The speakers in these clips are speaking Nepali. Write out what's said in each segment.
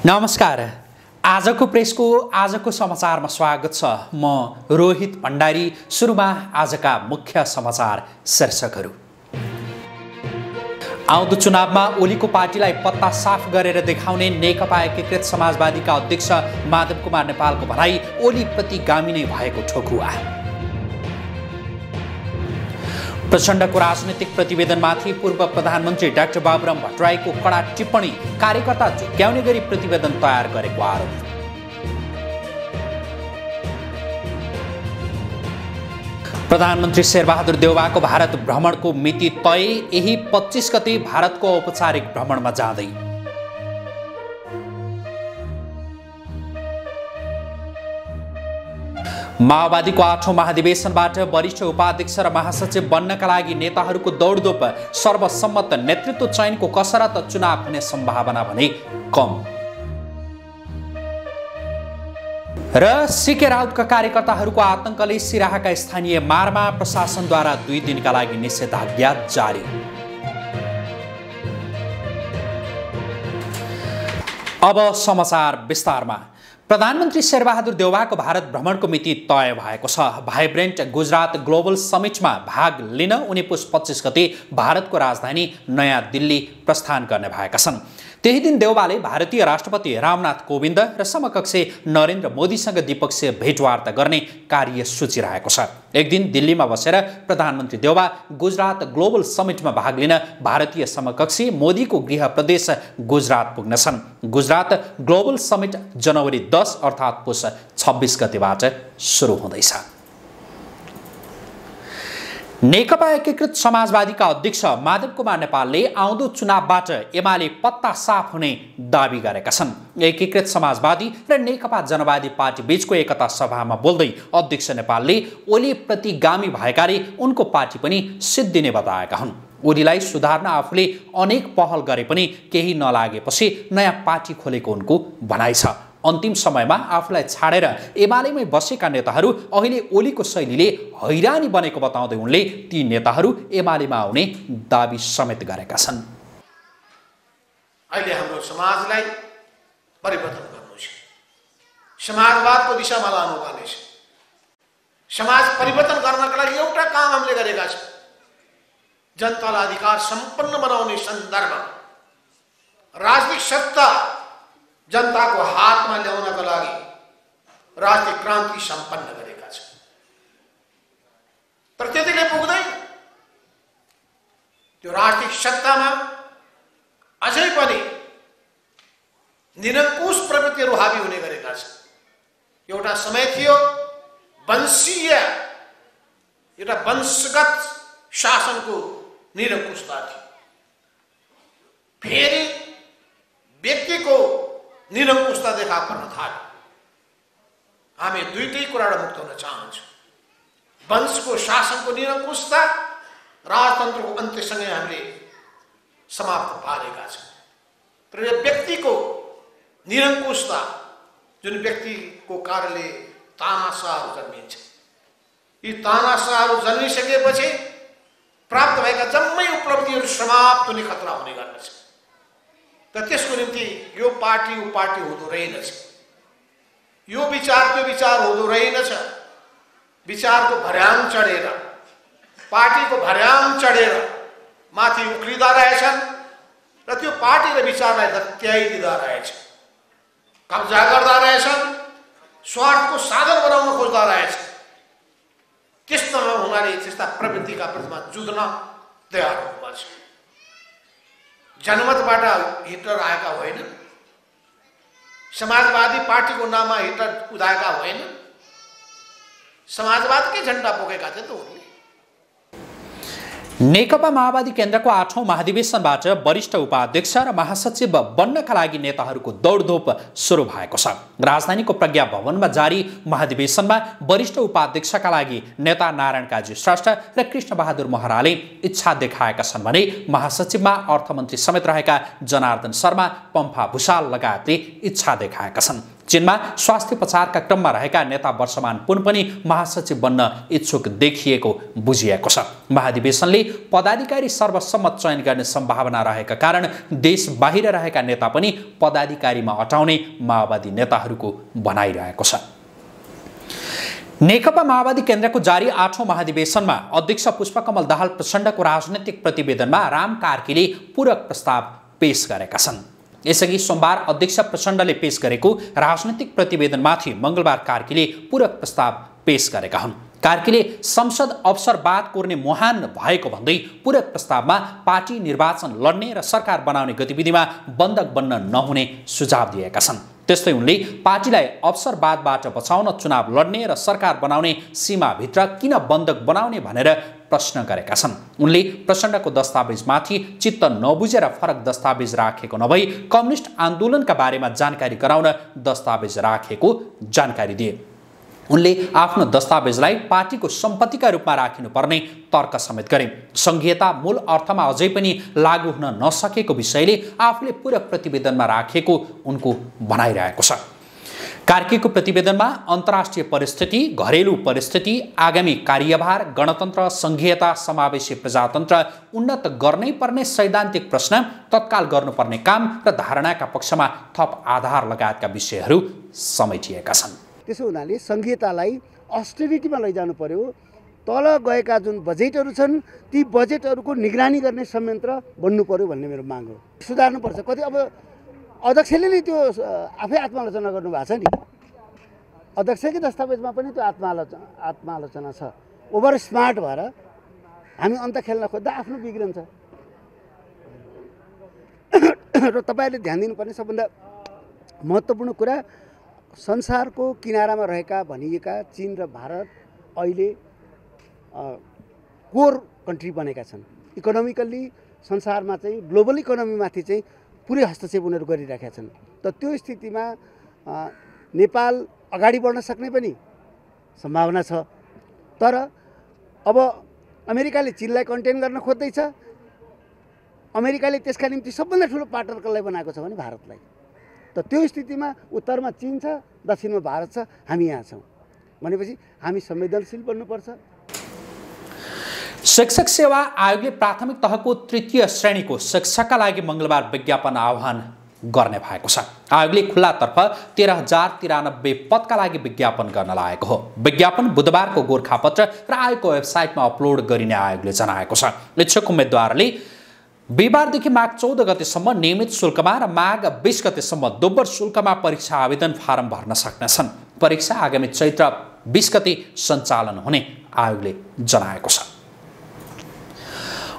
नमस्कार। आजको प्रेसको आजको समाचारमा स्वागत छ। म रोहित भण्डारी। सुरुमा आजका मुख्य समाचार शीर्षकहरू। आउँदो चुनावमा ओलीको पार्टीलाई पत्ता साफ गरेर देखाउने नेकपा एकीकृत समाजवादीका अध्यक्ष माधव कुमार नेपालको भनाई ओली प्रतिगामी नै भएको ठोकुवा। प्रचण्डको राजनीतिक प्रतिवेदनमाथि पूर्व प्रधानमन्त्री डाक्टर बाबुराम भट्टराईको कडा टिप्पणी, कार्यकर्ता झुक्क्याउने गरी प्रतिवेदन तयार गरेको आरोप। प्रधानमन्त्री शेरबहादुर देउवाको भारत भ्रमणको मिति तय, यही 25 गते भारतको औपचारिक भ्रमणमा जाँदै। माओवादीको 8औं महाधिवेशनबाट वरिष्ठ उपाध्यक्ष र महासचिव बन्नका लागि नेताहरूको दौडधोप, सर्वसम्मत नेतृत्व चयनको कसरत, चुनाव हुने सम्भावना भने कम। र सीके राउतका कार्यकर्ताहरूको आतंकले सिराहाका स्थानीय मारमा, प्रशासनद्वारा 2 दिनका लागि निषेधाज्ञा जारी। अब समाचार विस्तारमा। प्रधानमन्त्री शेरबहादुर देउवाको भारत भ्रमणको मिति तय भएको छ। भाइब्रेन्ट गुजरात ग्लोबल समिटमा भाग लिन उनी पुस 25 गते भारतको राजधानी नयाँ दिल्ली प्रस्थान गर्ने भएका छन्। त्यही दिन देउवाले भारतीय राष्ट्रपति रामनाथ कोविन्द र समकक्षी नरेन्द्र मोदीसँग द्विपक्षीय भेटवार्ता गर्ने कार्यसूची रहेको छ। एक दिन दिल्लीमा बसेर प्रधानमन्त्री देउवा गुजरात ग्लोबल समिटमा भाग लिन भारतीय समकक्षी मोदीको गृह प्रदेश गुजरात पुग्नेछन्। गुजरात ग्लोबल समिट जनवरी 10 अर्थात् पुस 26 गतेबाट सुरु हुँदैछ। नेकपा एकीकृत समाजवादीका अध्यक्ष माधव कुमार नेपालले आउँदो चुनावबाट एमाले पत्ता साफ हुने दावी गरेका छन्। एकीकृत समाजवादी र नेकपा जनवादी पार्टी बीचको एकता सभामा बोल्दै अध्यक्ष नेपालले ओली प्रतिगामी भएकाले उनको पार्टी पनि सिद्धिने बताएका हुन्। ओलीलाई सुधार्न आफूले अनेक पहल गरे पनि केही नलागेपछि नयाँ पार्टी खोलेको उनको भनाइ छ। अन्तिम समयमा आफूलाई छाडेर एमालेमै बसेका नेताहरू अहिले ओलीको शैलीले हैरानी बनेको बताउँदै उनले ती नेताहरू एमालेमा आउने दावी समेत गरेका छन्। अहिले हाम्रो समाजलाई परिवर्तन गर्नु छ, समाजवादको दिशामा लानुपर्ने छ। समाज परिवर्तन गर्नका लागि एउटा काम हामीले गरेका छौँ, जनतालाई अधिकार सम्पन्न बनाउने सन्दर्भमा राजनीतिक सत्ता जनताको हातमा ल्याउनका लागि राजनीतिक क्रान्ति सम्पन्न गरेका छन्। तर त्यतिले पुग्दैन। त्यो राजनीतिक सत्तामा अझै पनि निरङ्कुश प्रवृत्तिहरू हावी हुने गरेका छन्। एउटा समय थियो वंशीय, एउटा वंशगत शासनको निरङ्कुशता थियो। फेरि व्यक्तिको निरङ्कुशता देखा पर्न थाल्यो। हामी दुईटै कुराबाट मुक्त हुन चाहन्छौँ। वंशको शासनको निरङ्कुशता राजतन्त्रको अन्त्यसँगै हामीले समाप्त पारेका छौँ। तर यो व्यक्तिको निरङ्कुशता, जुन व्यक्तिको कारणले तानाशाहहरू जन्मिन्छ, यी तानाशाहहरू जन्मिसकेपछि प्राप्त भएका जम्मै उपलब्धिहरू समाप्त हुने खतरा हुने गर्दछ। तर त्यसको निम्ति यो पार्टी ऊ पार्टी हुँदो रहेनछ, यो विचार त्यो विचार हुँदो रहेनछ। विचारको भर्याङ चढेर, पार्टीको भर्याङ चढेर माथि उक्लिँदा रहेछन् र त्यो पार्टी र विचारलाई दत्याइदिँदा रहेछ, कब्जा गर्दा रहेछन्, स्वार्थको साधन बनाउन खोज्दा रहेछ। त्यस्तो हुनाले त्यस्ता प्रवृत्तिका प्रतिमा जुझ्न तयार हुनुपर्छ। जनमतबाट हिटलर आएका होइन, समाजवादी पार्टीको नाममा हिटलर उदाएका होइन, समाजवादकै झण्डा बोकेका थिए त उनले। नेकपा माओवादी केन्द्रको 8औं महाधिवेशनबाट वरिष्ठ उपाध्यक्ष र महासचिव बन्नका लागि नेताहरूको दौडधोप सुरु भएको छ। राजधानीको प्रज्ञा भवनमा जारी महाधिवेशनमा वरिष्ठ उपाध्यक्षका लागि नेता नारायण काजी श्रेष्ठ र कृष्णबहादुर महराले इच्छा देखाएका छन् भने महासचिवमा अर्थमन्त्री समेत रहेका जनार्दन शर्मा, पम्फा भूषाल लगायतले इच्छा देखाएका छन्। चीनमा स्वास्थ्य प्रचारका क्रममा रहेका नेता वर्षमान पुन पनि महासचिव बन्न इच्छुक देखिएको बुझिएको छ। महाधिवेशनले पदाधिकारी सर्वसम्मत चयन गर्ने सम्भावना रहेका कारण देश बाहिर रहेका नेता पनि पदाधिकारीमा अटाउने माओवादी नेताहरूको भनाइरहेको छ। नेकपा माओवादी केन्द्रको जारी 8औं महाधिवेशनमा अध्यक्ष पुष्पकमल दाहाल प्रचण्डको राजनैतिक प्रतिवेदनमा राम कार्कीले पूरक प्रस्ताव पेश गरेका छन्। यसअघि सोमबार अध्यक्ष प्रचण्डले पेश गरेको राजनैतिक प्रतिवेदनमाथि मंगलबार कार्कीले पूरक प्रस्ताव पेश गरेका हुन्। कार्कीले संसद अवसरवाद कोर्ने मुहान भएको भन्दै पूरक प्रस्तावमा पार्टी निर्वाचन लड्ने र सरकार बनाउने गतिविधिमा बन्धक बन्न नहुने सुझाव दिएका छन्। त्यस्तै उनले पार्टीलाई अवसरवादबाट बचाउन चुनाव लड्ने र सरकार बनाउने सीमाभित्र किन बन्धक बनाउने भनेर प्रश्न गरेका छन्। उनले प्रचण्डको दस्तावेजमाथि चित्त नबुझेर फरक दस्तावेज राखेको नभई कम्युनिस्ट आन्दोलनका बारेमा जानकारी गराउन दस्तावेज राखेको जानकारी दिए। उनले आफ्नो दस्तावेजलाई पार्टीको सम्पत्तिका रूपमा राखिनुपर्ने तर्क समेत गरे। संघीयता मूल अर्थमा अझै पनि लागू हुन नसकेको विषयले आफूले पूरक प्रतिवेदनमा राखेको उनको भनाइरहेको छ। कार्कीको प्रतिवेदनमा अन्तर्राष्ट्रिय परिस्थिति, घरेलु परिस्थिति, आगामी कार्यभार, गणतन्त्र, संघीयता, समावेशी प्रजातन्त्र, उन्नत गर्नै पर्ने सैद्धान्तिक प्रश्न, तत्काल गर्नुपर्ने काम र धारणाका पक्षमा थप आधार लगायतका विषयहरू समेटिएका छन्। त्यसो हुनाले संघीयतालाई अस्टेरिटीमा लैजानु पर्यो। तल गएका जुन बजेटहरू छन् ती बजेटहरूको निगरानी गर्ने संयन्त्र बन्नु पर्यो भन्ने मेरो माग हो। सुधार्नुपर्छ। कति अब अध्यक्षले नै त्यो आफै आत्मालोचना गर्नुभएको छ नि। अध्यक्षकै दस्तावेजमा पनि त्यो आत्मालोचना छ। ओभर स्मार्ट भएर हामी अन्त खेल्न खोज्दा आफ्नो बिग्रन्छ। र तपाईँहरूले ध्यान दिनुपर्ने सबभन्दा महत्त्वपूर्ण कुरा, संसारको किनारामा रहेका भनिएका चीन र भारत अहिले कोर कन्ट्री बनेका छन्। इकोनोमिकल्ली संसारमा चाहिँ ग्लोबल इकोनोमीमाथि चाहिँ पुरै हस्तक्षेप उनीहरू गरिरहेका छन्। त त्यो स्थितिमा नेपाल अगाडि बढ्न सक्ने पनि सम्भावना छ। तर अब अमेरिकाले चीनलाई कन्टेन गर्न खोज्दैछ। अमेरिकाले त्यसका निम्ति सबभन्दा ठुलो पार्टनर कसलाई बनाएको छ भने भारतलाई। त त्यो स्थितिमा उत्तरमा चीन छ, दक्षिणमा भारत छ, हामी यहाँ छौँ भनेपछि हामी संवेदनशील बन्नुपर्छ। शिक्षक सेवा आयोगले प्राथमिक तहको 3य श्रेणीको शिक्षकका लागि मंगलबार विज्ञापन आह्वान गर्ने भएको छ। आयोगले खुल्लातर्फ 13,093 पदका लागि विज्ञापन गर्न लागेको हो। विज्ञापन बुधबारको गोरखापत्र र आयोगको वेबसाइटमा अपलोड गरिने आयोगले जनाएको छ। इच्छुक उम्मेद्वारले बिहिबारदेखि माघ 14 गतेसम्म नियमित शुल्कमा र माघ 20 गतेसम्म दोब्बर शुल्कमा परीक्षा आवेदन फारम भर्न सक्नेछन्। परीक्षा आगामी चैत्र 20 गते सञ्चालन हुने आयोगले जनाएको छ।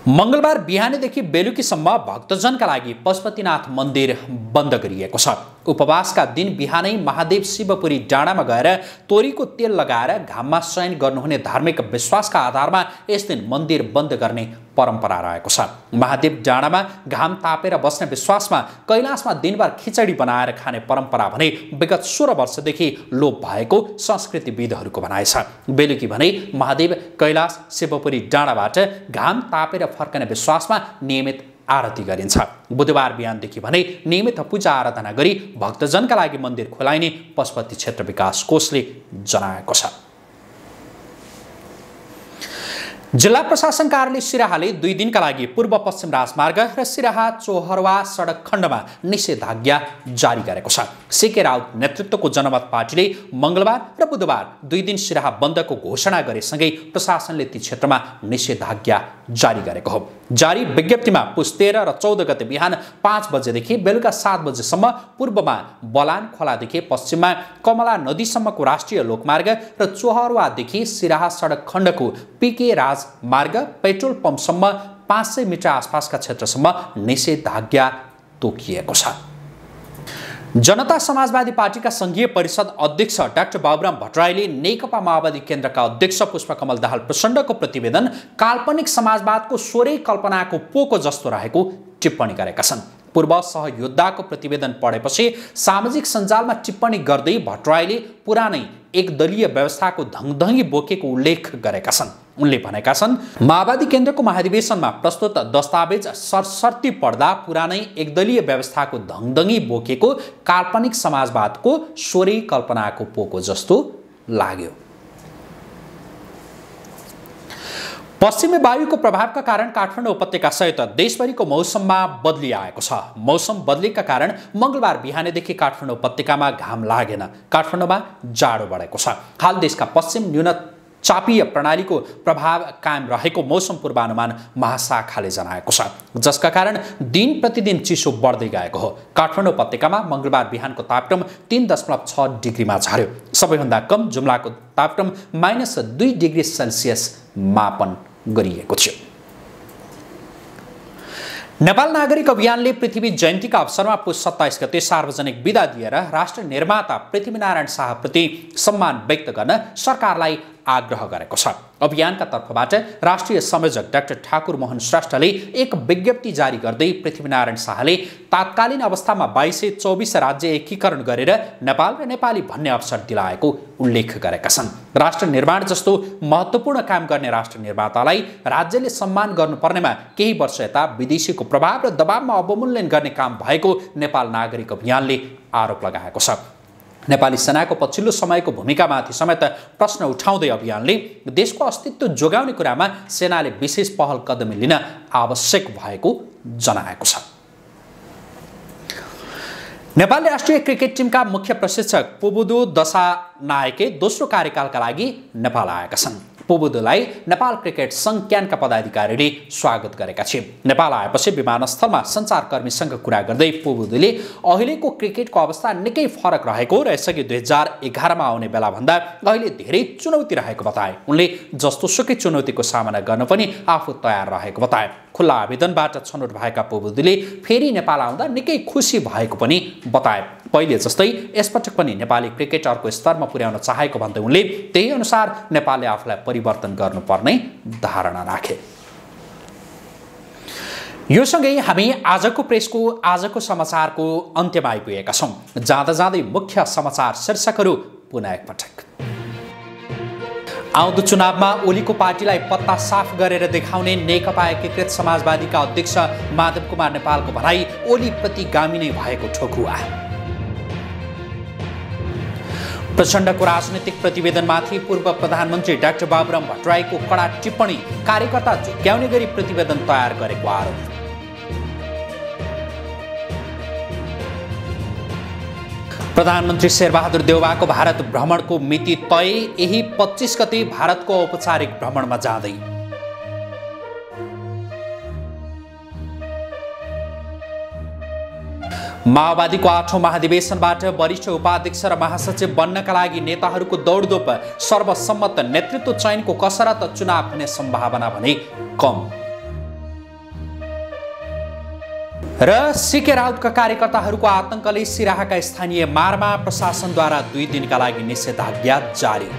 मंगलबार बिहानैदेखि बेलुकीसम्म भक्तजनका लागि पशुपतिनाथ मन्दिर बन्द गरिएको छ। उपवासका दिन बिहानै महादेव शिवपुरी डाँडामा गएर तोरीको तेल लगाएर घाममा शयन गर्नुहुने धार्मिक विश्वासका आधारमा यस दिन मन्दिर बन्द गर्ने परम्परा रहेको छ। महादेव डाँडामा घाम तापेर बस्ने विश्वासमा कैलाशमा दिनभर खिचडी बनाएर खाने परम्परा भने विगत 16 वर्षदेखि लोप भएको संस्कृतिविदहरूको भनाइ छ। बेलुकी भने महादेव कैलाश शिवपुरी डाँडाबाट घाम तापेर फर्कने विश्वासमा नियमित आरती गरिन्छ। बुधबार बिहानदेखि भने नियमित पूजा आराधना गरी भक्तजनका लागि मन्दिर खोलाइने पशुपति क्षेत्र विकास कोषले जनाएको छ। जिल्ला प्रशासन कार्यालय सिराहाले 2 दिनका लागि पूर्व पश्चिम राजमार्ग र सिराहा चोहरवा सडक खण्डमा निषेधाज्ञा जारी गरेको छ। सीके राउत नेतृत्वको जनमत पार्टीले मंगलबार र बुधबार 2 दिन सिराहा बन्दको घोषणा गरेसँगै प्रशासनले ती क्षेत्रमा निषेधाज्ञा जारी गरेको हो। जारी विज्ञप्तिमा पुस 13 र 14 गते बिहान 5 बजेदेखि बेलुका 7 बजेसम्म पूर्वमा बलान खोलादेखि पश्चिममा कमला नदीसम्मको राष्ट्रिय लोकमार्ग र चोहरवादेखि सिराहा सडक खण्डको पीके राजमार्ग पेट्रोल पम्पसम्म 500 मिटर आसपासका क्षेत्रसम्म निषेधाज्ञा तोकिएको छ। जनता समाजवादी पार्टीका संघीय परिषद अध्यक्ष डाक्टर बाबुराम भट्टराईले नेकपा माओवादी केन्द्रका अध्यक्ष पुष्पकमल दाहाल प्रचण्डको प्रतिवेदन काल्पनिक समाजवादको स्वरै कल्पनाको पोको जस्तो रहेको टिप्पणी गरेका छन्। पूर्व सहयोद्धाको प्रतिवेदन पढेपछि सामाजिक सञ्जालमा टिप्पणी गर्दै भट्टराईले पुरानै एकदलीय व्यवस्थाको धङधङी बोकेको उल्लेख गरेका छन्। उनले भनेका छन्, माओवादी केन्द्रको महाधिवेशनमा प्रस्तुत दस्तावेज सरसर्ती पढ्दा पुरानै एकदलीय व्यवस्थाको धङधङी बोकेको काल्पनिक समाजवादको स्वरै कल्पनाको पोको जस्तो लाग्यो। पश्चिमी वायुको प्रभावका कारण काठमाडौँ उपत्यका सहित देशभरिको मौसममा बदली आएको छ। मौसम बदलीका कारण मंगलबार बिहानैदेखि काठमाडौँ उपत्यकामा घाम लागेन, काठमाडौँमा जाडो बढेको छ। हाल देशका पश्चिम न्यून चापीय प्रणालीको प्रभाव कायम रहेको मौसम पूर्वानुमान महाशाखाले जनाएको छ, जसका कारण दिन प्रतिदिन चिसो बढ्दै गएको हो। काठमाडौँ उपत्यकामा मंगलबार बिहानको तापक्रम 3.6 डिग्रीमा झर्यो। सबैभन्दा कम जुम्लाको तापक्रम -2 डिग्री सेल्सियस मापन गरिएको थियो। नेपाल नागरिक अभियानले पृथ्वी जयन्तीका अवसरमा पुस 27 गते सार्वजनिक बिदा दिएर राष्ट्र निर्माता पृथ्वीनारायण शाहप्रति सम्मान व्यक्त गर्न सरकारलाई आग्रह गरेको छ। अभियानका तर्फबाट राष्ट्रिय संयोजक डाक्टर ठाकुर मोहन श्रेष्ठले एक विज्ञप्ति जारी गर्दै पृथ्वीनारायण शाहले तात्कालीन अवस्थामा 2224 राज्य एकीकरण गरेर नेपाल र नेपाली भन्ने अवसर दिलाएको उल्लेख गरेका छन्। राष्ट्र निर्माण जस्तो महत्त्वपूर्ण काम गर्ने राष्ट्र निर्मातालाई राज्यले सम्मान गर्नुपर्नेमा केही वर्ष यता विदेशीको प्रभाव र दबावमा अवमूल्यन गर्ने काम भएको नेपाल नागरिक अभियानले आरोप लगाएको छ। नेपाली सेनाको पछिल्लो समयको भूमिकामाथि समेत प्रश्न उठाउँदै अभियानले देशको अस्तित्व जोगाउने कुरामा सेनाले विशेष पहल कदमी लिन आवश्यक भएको जनाएको छ। नेपाल राष्ट्रिय क्रिकेट टिमका मुख्य प्रशिक्षक पुबुदु दशानायके दोस्रो कार्यकालका लागि नेपाल आएका छन्। पुबुदुलाई नेपाल क्रिकेट संघ क्यानका पदाधिकारीले स्वागत गरेका थिए। नेपाल आएपछि विमानस्थलमा सञ्चारकर्मीसँग कुरा गर्दै पुबुदुले अहिलेको क्रिकेटको अवस्था निकै फरक रहेको र यसअघि 2011मा आउने बेलाभन्दा अहिले धेरै चुनौती रहेको बताए। उनले जस्तोसुकै चुनौतीको सामना गर्न पनि आफू तयार रहेको बताए। खुल्ला आवेदनबाट छनौट भएका पुबुदुले फेरि नेपाल आउँदा निकै खुसी भएको पनि बताए। पहिले जस्तै यसपटक पनि नेपाली क्रिकेट अर्को स्तरमा पुर्याउन चाहेको भन्दै उनले त्यही अनुसार नेपालले आफूलाई परिवर्तन गर्नुपर्ने धारणा राखे। यो सँगै हामी आजको समाचारको अन्त्यमा आइपुगेका छौँ। जाँदा जाँदै मुख्य समाचार शीर्षकहरू पुनः एकपटक। आउँदो चुनावमा ओलीको पार्टीलाई पत्ता साफ गरेर देखाउने नेकपा एकीकृत समाजवादीका अध्यक्ष माधव कुमार नेपालको भनाई ओली प्रतिगामी नै भएको ठोकुवा। प्रचण्डको राजनीतिक प्रतिवेदनमाथि पूर्व प्रधानमन्त्री डाक्टर बाबुराम भट्टराईको कडा टिप्पणी, कार्यकर्ता झुक्क्याउने गरी प्रतिवेदन तयार गरेको आरोप। प्रधानमन्त्री शेरबहादुर देउवाको भारत भ्रमणको मिति तय, यही 25 गते भारतको औपचारिक भ्रमणमा जाँदै। माओवादीको 8औं महाधिवेशनबाट वरिष्ठ उपाध्यक्ष र महासचिव बन्नका लागि नेताहरूको दौडधोप, सर्वसम्मत नेतृत्व चयनको कसरत, चुनाव हुने सम्भावना भने कम। र सीके राउतका कार्यकर्ताहरूको आतंकले सिराहाका स्थानीय मारमा, प्रशासनद्वारा 2 दिनका लागि निषेधाज्ञा जारी।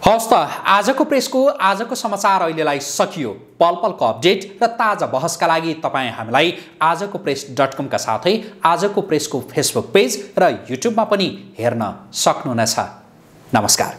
हवस् त आजको समाचार अहिलेलाई सकियो। पलपलको अपडेट र ताजा बहसका लागि तपाईँ हामीलाई आजकोप्रेस.com का साथै आजको प्रेसको फेसबुक पेज र युट्युबमा पनि हेर्न सक्नुहुनेछ। नमस्कार।